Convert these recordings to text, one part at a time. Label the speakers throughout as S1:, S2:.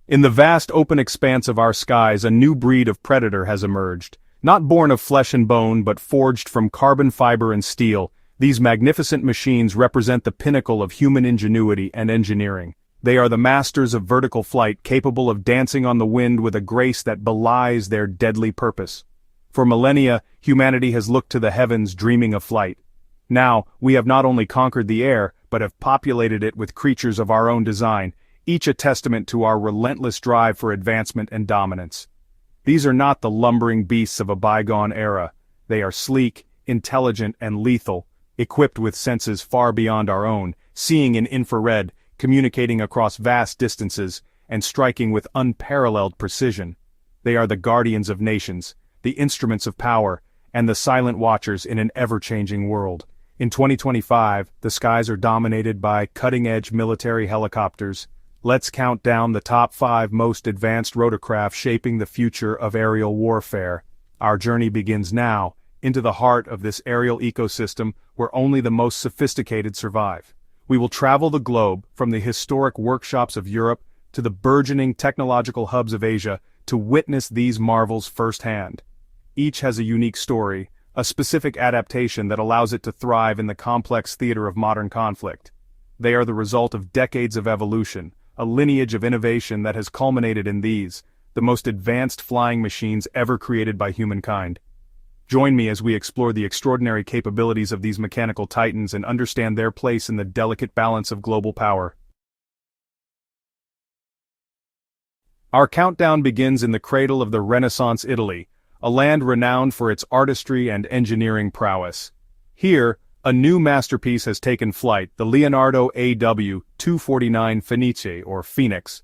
S1: In the vast open expanse of our skies, a new breed of predator has emerged. Not born of flesh and bone but forged from carbon fiber and steel, these magnificent machines represent the pinnacle of human ingenuity and engineering. They are the masters of vertical flight, capable of dancing on the wind with a grace that belies their deadly purpose. For millennia, humanity has looked to the heavens dreaming of flight. Now, we have not only conquered the air, but have populated it with creatures of our own design, each a testament to our relentless drive for advancement and dominance. These are not the lumbering beasts of a bygone era. They are sleek, intelligent, and lethal, equipped with senses far beyond our own, seeing in infrared, communicating across vast distances, and striking with unparalleled precision. They are the guardians of nations, the instruments of power, and the silent watchers in an ever-changing world. In 2025, the skies are dominated by cutting-edge military helicopters. Let's count down the top 5 most advanced rotorcraft shaping the future of aerial warfare. Our journey begins now, into the heart of this aerial ecosystem where only the most sophisticated survive. We will travel the globe, from the historic workshops of Europe to the burgeoning technological hubs of Asia, to witness these marvels firsthand. Each has a unique story, a specific adaptation that allows it to thrive in the complex theater of modern conflict. They are the result of decades of evolution, a lineage of innovation that has culminated in these, the most advanced flying machines ever created by humankind. Join me as we explore the extraordinary capabilities of these mechanical titans and understand their place in the delicate balance of global power. Our countdown begins in the cradle of the Renaissance Italy, a land renowned for its artistry and engineering prowess. Here, a new masterpiece has taken flight, the Leonardo AW-249 Fenice, or Phoenix.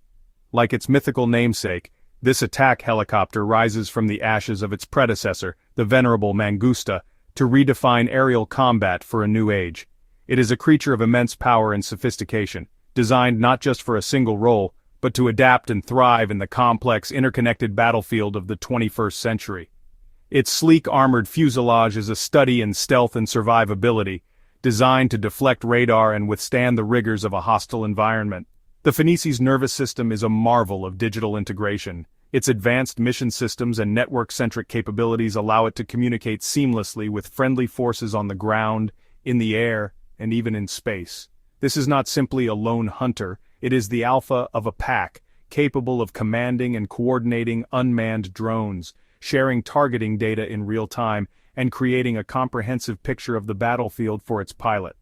S1: Like its mythical namesake, this attack helicopter rises from the ashes of its predecessor, the venerable Mangusta, to redefine aerial combat for a new age. It is a creature of immense power and sophistication, designed not just for a single role, but to adapt and thrive in the complex, interconnected battlefield of the 21st century. Its sleek armored fuselage is a study in stealth and survivability, designed to deflect radar and withstand the rigors of a hostile environment. The Fenice's nervous system is a marvel of digital integration. Its advanced mission systems and network-centric capabilities allow it to communicate seamlessly with friendly forces on the ground, in the air, and even in space. This is not simply a lone hunter, it is the alpha of a pack, capable of commanding and coordinating unmanned drones, sharing targeting data in real time, and creating a comprehensive picture of the battlefield for its pilot.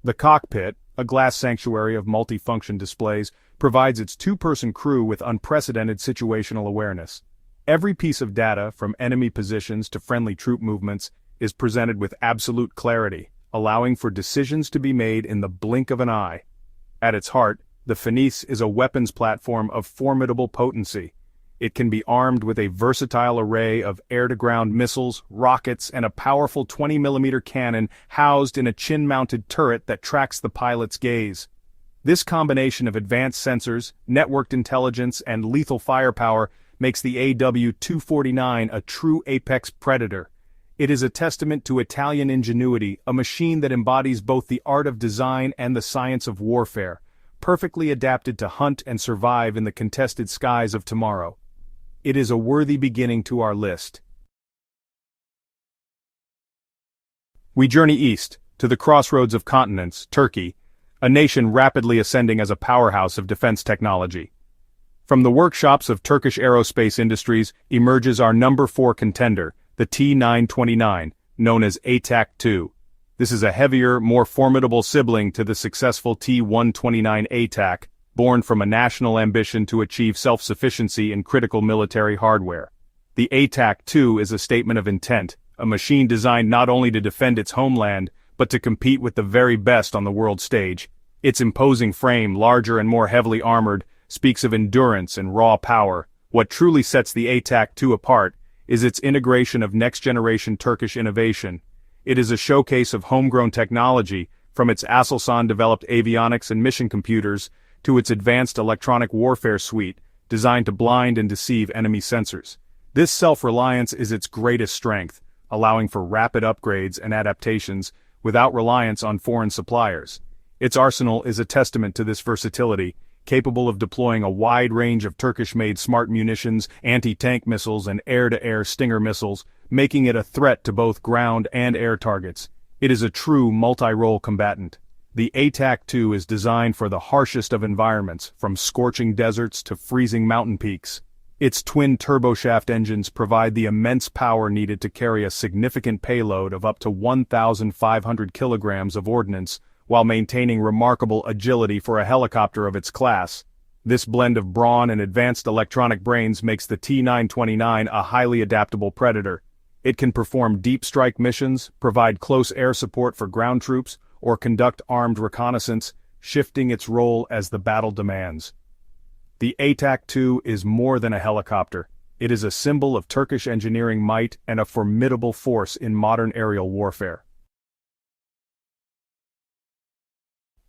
S1: The cockpit, a glass sanctuary of multifunction displays, provides its 2-person crew with unprecedented situational awareness. Every piece of data, from enemy positions to friendly troop movements, is presented with absolute clarity, allowing for decisions to be made in the blink of an eye. At its heart, the Fenice is a weapons platform of formidable potency. It can be armed with a versatile array of air-to-ground missiles, rockets, and a powerful 20mm cannon housed in a chin-mounted turret that tracks the pilot's gaze. This combination of advanced sensors, networked intelligence, and lethal firepower makes the AW-249 a true apex predator. It is a testament to Italian ingenuity, a machine that embodies both the art of design and the science of warfare, perfectly adapted to hunt and survive in the contested skies of tomorrow. It is a worthy beginning to our list. We journey east, to the crossroads of continents, Turkey, a nation rapidly ascending as a powerhouse of defense technology. From the workshops of Turkish aerospace industries emerges our number 4 contender, the T-929, known as ATAC-2. This is a heavier, more formidable sibling to the successful T-129 ATAC, born from a national ambition to achieve self-sufficiency in critical military hardware. The ATAC-2 is a statement of intent, a machine designed not only to defend its homeland, but to compete with the very best on the world stage. Its imposing frame, larger and more heavily armored, speaks of endurance and raw power. What truly sets the ATAC-2 apart is its integration of next-generation Turkish innovation. It is a showcase of homegrown technology, from its Aselsan-developed avionics and mission computers, to its advanced electronic warfare suite, designed to blind and deceive enemy sensors. This self-reliance is its greatest strength, allowing for rapid upgrades and adaptations without reliance on foreign suppliers. Its arsenal is a testament to this versatility, capable of deploying a wide range of Turkish-made smart munitions, anti-tank missiles, and air-to-air Stinger missiles, making it a threat to both ground and air targets. It is a true multi-role combatant. The ATAC-2 is designed for the harshest of environments, from scorching deserts to freezing mountain peaks. Its twin turboshaft engines provide the immense power needed to carry a significant payload of up to 1,500 kilograms of ordnance, while maintaining remarkable agility for a helicopter of its class. This blend of brawn and advanced electronic brains makes the T-929 a highly adaptable predator. It can perform deep strike missions, provide close air support for ground troops, or conduct armed reconnaissance, shifting its role as the battle demands. The ATAC-2 is more than a helicopter. It is a symbol of Turkish engineering might and a formidable force in modern aerial warfare.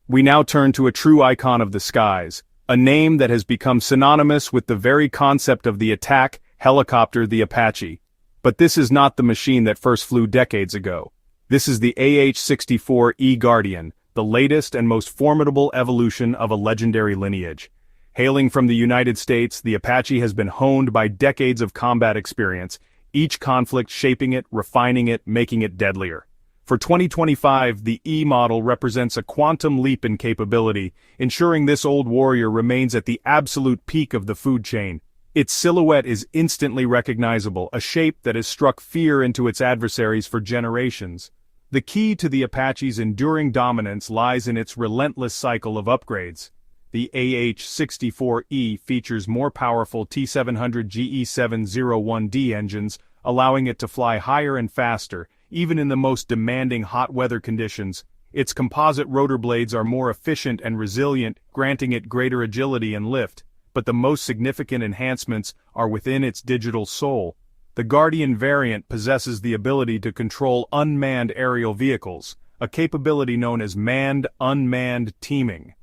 S1: We now turn to a true icon of the skies, a name that has become synonymous with the very concept of the attack helicopter, the Apache. But this is not the machine that first flew decades ago. This is the AH-64E Guardian, the latest and most formidable evolution of a legendary lineage. Hailing from the United States, the Apache has been honed by decades of combat experience, each conflict shaping it, refining it, making it deadlier. For 2025, the E model represents a quantum leap in capability, ensuring this old warrior remains at the absolute peak of the food chain. Its silhouette is instantly recognizable, a shape that has struck fear into its adversaries for generations. The key to the Apache's enduring dominance lies in its relentless cycle of upgrades. The AH-64E features more powerful T700 GE701D engines, allowing it to fly higher and faster, even in the most demanding hot weather conditions. Its composite rotor blades are more efficient and resilient, granting it greater agility and lift. But the most significant enhancements are within its digital soul. The Guardian variant possesses the ability to control unmanned aerial vehicles, a capability known as manned-unmanned teaming.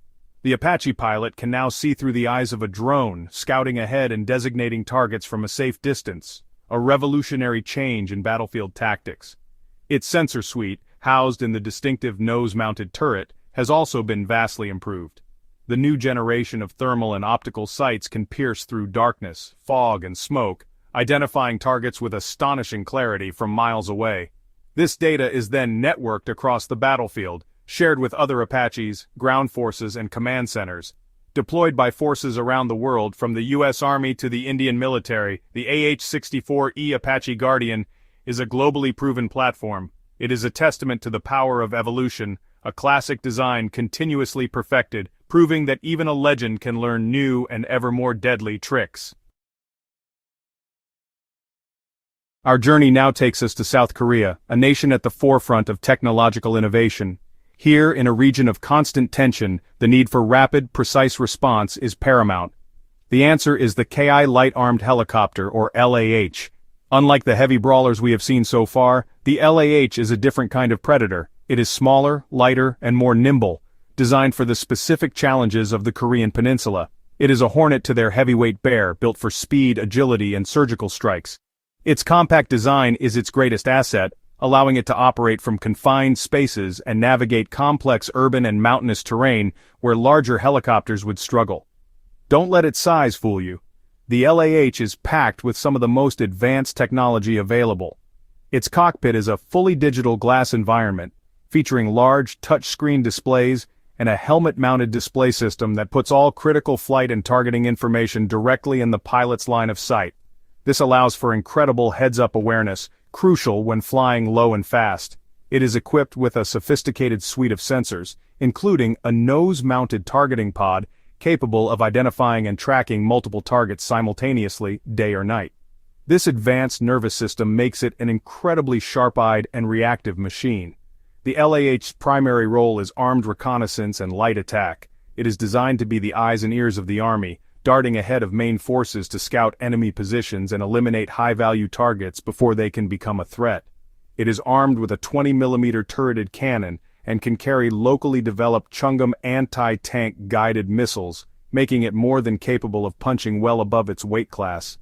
S1: The Apache pilot can now see through the eyes of a drone, scouting ahead and designating targets from a safe distance, a revolutionary change in battlefield tactics. Its sensor suite, housed in the distinctive nose-mounted turret, has also been vastly improved. The new generation of thermal and optical sights can pierce through darkness, fog, and smoke, identifying targets with astonishing clarity from miles away. This data is then networked across the battlefield, shared with other Apaches, ground forces, and command centers. Deployed by forces around the world, from the U.S. Army to the Indian military, the AH-64E Apache Guardian is a globally proven platform. It is a testament to the power of evolution, a classic design continuously perfected, proving that even a legend can learn new and ever more deadly tricks. Our journey now takes us to South Korea, a nation at the forefront of technological innovation. Here, in a region of constant tension, the need for rapid, precise response is paramount. The answer is the Ki Light Armed Helicopter, or LAH. Unlike the heavy brawlers we have seen so far, the LAH is a different kind of predator. It is smaller, lighter, and more nimble, designed for the specific challenges of the Korean peninsula. It is a hornet to their heavyweight bear, built for speed, agility, and surgical strikes. Its compact design is its greatest asset, allowing it to operate from confined spaces and navigate complex urban and mountainous terrain where larger helicopters would struggle. Don't let its size fool you. The LAH is packed with some of the most advanced technology available. Its cockpit is a fully digital glass environment, featuring large touchscreen displays and a helmet-mounted display system that puts all critical flight and targeting information directly in the pilot's line of sight. This allows for incredible heads-up awareness, crucial when flying low and fast. It is equipped with a sophisticated suite of sensors, including a nose-mounted targeting pod capable of identifying and tracking multiple targets simultaneously, day or night. This advanced nervous system makes it an incredibly sharp-eyed and reactive machine. The LAH's primary role is armed reconnaissance and light attack. It is designed to be the eyes and ears of the Army, darting ahead of main forces to scout enemy positions and eliminate high-value targets before they can become a threat. It is armed with a 20mm turreted cannon and can carry locally developed Chungam anti-tank guided missiles, making it more than capable of punching well above its weight class.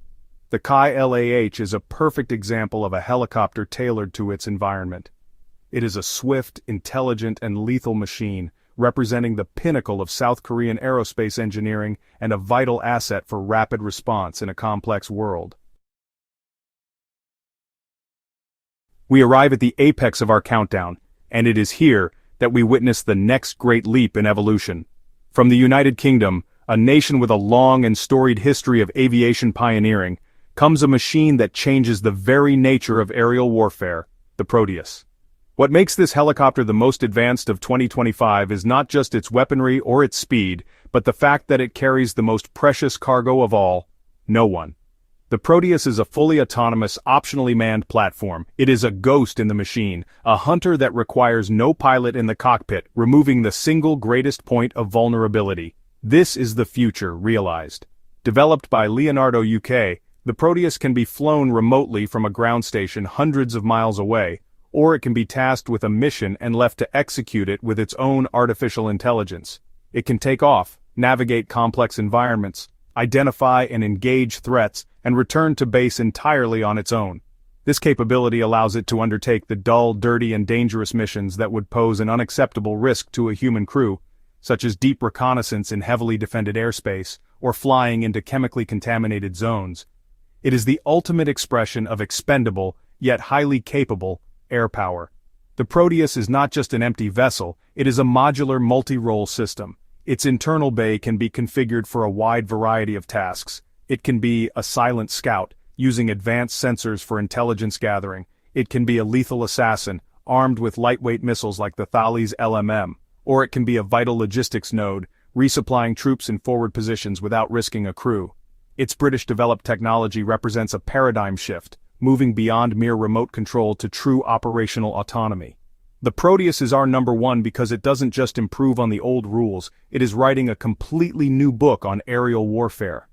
S1: The Kai LAH is a perfect example of a helicopter tailored to its environment. It is a swift, intelligent, and lethal machine, representing the pinnacle of South Korean aerospace engineering and a vital asset for rapid response in a complex world. We arrive at the apex of our countdown, and it is here that we witness the next great leap in evolution. From the United Kingdom, a nation with a long and storied history of aviation pioneering, comes a machine that changes the very nature of aerial warfare, the Proteus. What makes this helicopter the most advanced of 2025 is not just its weaponry or its speed, but the fact that it carries the most precious cargo of all: no one. The Proteus is a fully autonomous, optionally manned platform. It is a ghost in the machine, a hunter that requires no pilot in the cockpit, removing the single greatest point of vulnerability. This is the future realized. Developed by Leonardo UK, the Proteus can be flown remotely from a ground station hundreds of miles away, or it can be tasked with a mission and left to execute it with its own artificial intelligence. It can take off, navigate complex environments, identify and engage threats, and return to base entirely on its own. This capability allows it to undertake the dull, dirty, and dangerous missions that would pose an unacceptable risk to a human crew, such as deep reconnaissance in heavily defended airspace, or flying into chemically contaminated zones. It is the ultimate expression of expendable, yet highly capable, air power. The Proteus is not just an empty vessel, it is a modular multi-role system. Its internal bay can be configured for a wide variety of tasks. It can be a silent scout, using advanced sensors for intelligence gathering. It can be a lethal assassin, armed with lightweight missiles like the Thales LMM. Or it can be a vital logistics node, resupplying troops in forward positions without risking a crew. Its British-developed technology represents a paradigm shift, moving beyond mere remote control to true operational autonomy. The Proteus is our number one because it doesn't just improve on the old rules, it is writing a completely new book on aerial warfare.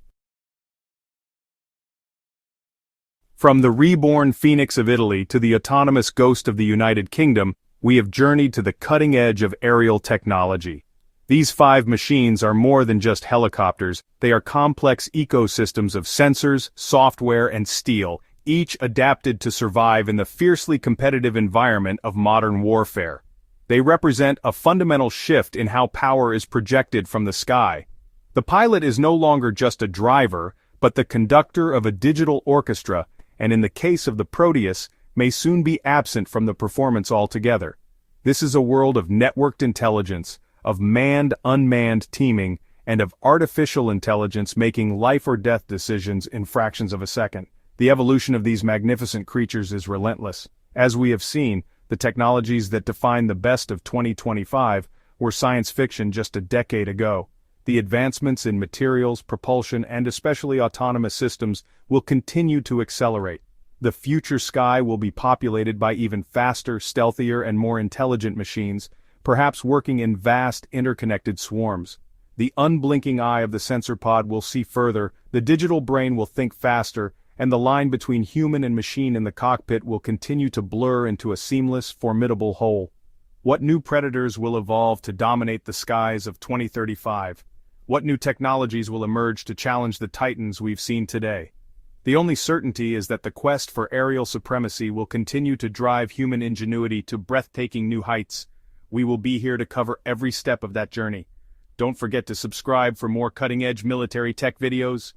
S1: From the reborn Phoenix of Italy to the autonomous ghost of the United Kingdom, we have journeyed to the cutting edge of aerial technology. These 5 machines are more than just helicopters, they are complex ecosystems of sensors, software, and steel, each adapted to survive in the fiercely competitive environment of modern warfare. They represent a fundamental shift in how power is projected from the sky. The pilot is no longer just a driver, but the conductor of a digital orchestra, and in the case of the Proteus, may soon be absent from the performance altogether. This is a world of networked intelligence, of manned-unmanned teaming, and of artificial intelligence making life-or-death decisions in fractions of a second. The evolution of these magnificent creatures is relentless. As we have seen, the technologies that define the best of 2025 were science fiction just a decade ago. The advancements in materials, propulsion, and especially autonomous systems will continue to accelerate. The future sky will be populated by even faster, stealthier, and more intelligent machines, perhaps working in vast, interconnected swarms. The unblinking eye of the sensor pod will see further, the digital brain will think faster, and the line between human and machine in the cockpit will continue to blur into a seamless, formidable whole. What new predators will evolve to dominate the skies of 2035? What new technologies will emerge to challenge the titans we've seen today? The only certainty is that the quest for aerial supremacy will continue to drive human ingenuity to breathtaking new heights. We will be here to cover every step of that journey. Don't forget to subscribe for more cutting-edge military tech videos.